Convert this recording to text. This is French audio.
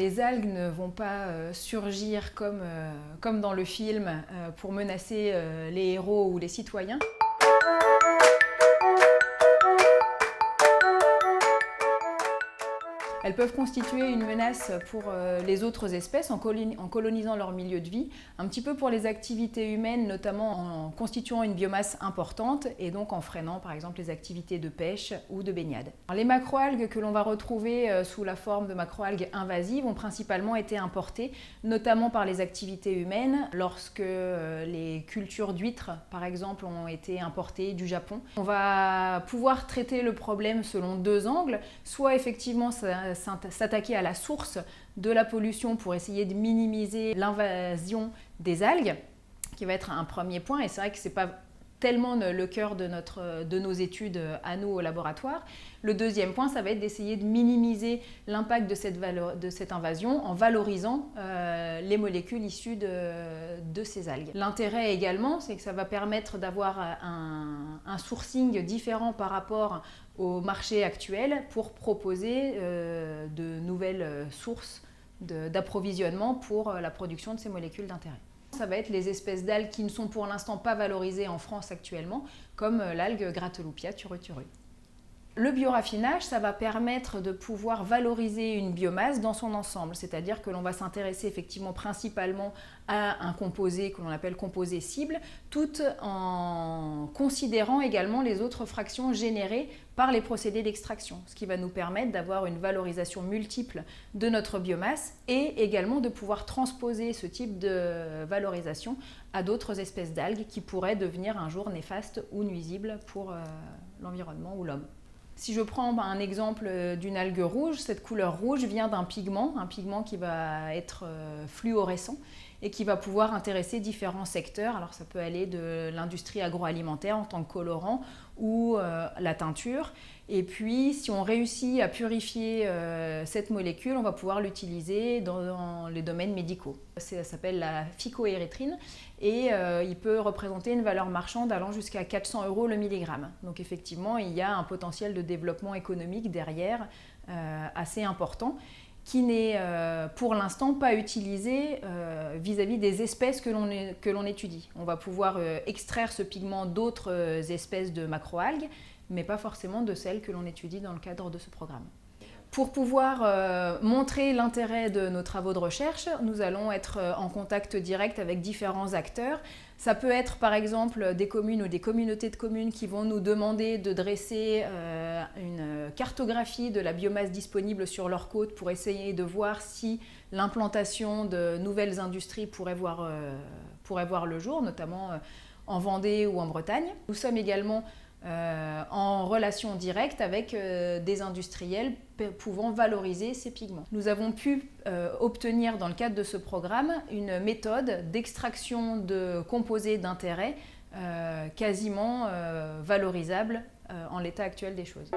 les algues ne vont pas surgir comme dans le film pour menacer les héros ou les citoyens. Elles peuvent constituer une menace pour les autres espèces en colonisant leur milieu de vie, un petit peu pour les activités humaines, notamment en constituant une biomasse importante et donc en freinant par exemple les activités de pêche ou de baignade. Alors, les macroalgues que l'on va retrouver sous la forme de macroalgues invasives ont principalement été importées, notamment par les activités humaines, lorsque les cultures d'huîtres par exemple ont été importées du Japon. On va pouvoir traiter le problème selon deux angles, soit effectivement s'attaquer à la source de la pollution pour essayer de minimiser l'invasion des algues, qui va être un premier point, et c'est vrai que ce n'est pas tellement le cœur de nos études à nous au laboratoire. Le deuxième point, ça va être d'essayer de minimiser l'impact de cette invasion en valorisant les molécules issues de ces algues. L'intérêt également, c'est que ça va permettre d'avoir un sourcing différent par rapport au marché actuel pour proposer de nouvelles sources d'approvisionnement pour la production de ces molécules d'intérêt. Ça va être les espèces d'algues qui ne sont pour l'instant pas valorisées en France actuellement, comme l'algue Grateloupia turuturu. Le bioraffinage, ça va permettre de pouvoir valoriser une biomasse dans son ensemble, c'est-à-dire que l'on va s'intéresser effectivement principalement à un composé que l'on appelle composé cible, tout en considérant également les autres fractions générées par les procédés d'extraction, ce qui va nous permettre d'avoir une valorisation multiple de notre biomasse et également de pouvoir transposer ce type de valorisation à d'autres espèces d'algues qui pourraient devenir un jour néfastes ou nuisibles pour l'environnement ou l'homme. Si je prends un exemple d'une algue rouge, cette couleur rouge vient d'un pigment, un pigment qui va être fluorescent et qui va pouvoir intéresser différents secteurs. Alors ça peut aller de l'industrie agroalimentaire en tant que colorant ou la teinture. Et puis si on réussit à purifier cette molécule, on va pouvoir l'utiliser dans les domaines médicaux. Ça s'appelle la phycoérythrine et il peut représenter une valeur marchande allant jusqu'à 400 € le milligramme. Donc effectivement, il y a un potentiel de développement économique derrière assez important, qui n'est pour l'instant pas utilisé vis-à-vis des espèces que l'on étudie. On va pouvoir extraire ce pigment d'autres espèces de macroalgues, mais pas forcément de celles que l'on étudie dans le cadre de ce programme. Pour pouvoir montrer l'intérêt de nos travaux de recherche, nous allons être en contact direct avec différents acteurs. Ça peut être par exemple des communes ou des communautés de communes qui vont nous demander de dresser une cartographie de la biomasse disponible sur leur côte pour essayer de voir si l'implantation de nouvelles industries pourrait voir le jour, notamment en Vendée ou en Bretagne. Nous sommes également en relation directe avec des industriels pouvant valoriser ces pigments. Nous avons pu obtenir dans le cadre de ce programme une méthode d'extraction de composés d'intérêt quasiment valorisable en l'état actuel des choses.